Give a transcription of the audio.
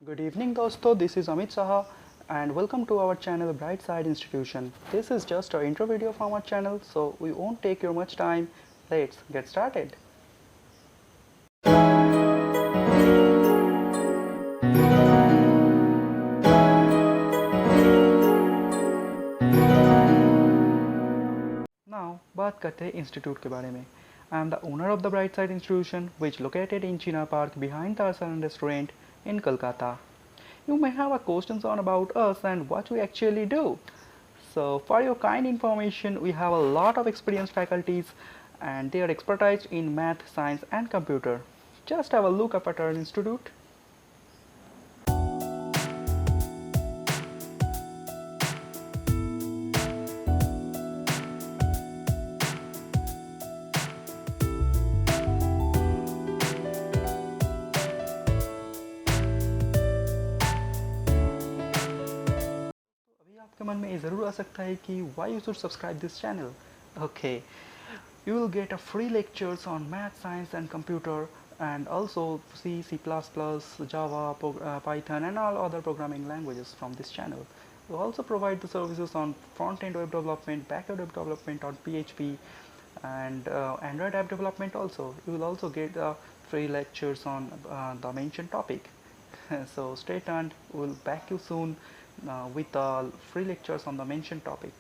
Good evening dosto, this is Amit Saha and welcome to our channel Brightside Institution. This is just our intro video from our channel, so we won't take your much time. Let's get started. Now बात करते हैं institute के बारे में. I am the owner of the Brightside Institution, which located in Chinar Park behind the Arsalan Restaurant in Kolkata. You may have a questions on about us and what we actually do. So for your kind information, we have a lot of experienced faculties and they are expertise in math, science and computer. Just have a look up at our institute. अभी आपके मन में ये ज़रूर आ सकता है कि why you should subscribe this channel. Okay, you will get a free lectures on math, science and computer and also C, C++, Java, Python and all other programming languages from this channel. We also provide the services on front-end web development, back-end web development on PHP and Android app development also. You will also get free lectures on the mentioned topic. So stay tuned, we'll back you soon with free lectures on the mentioned topic.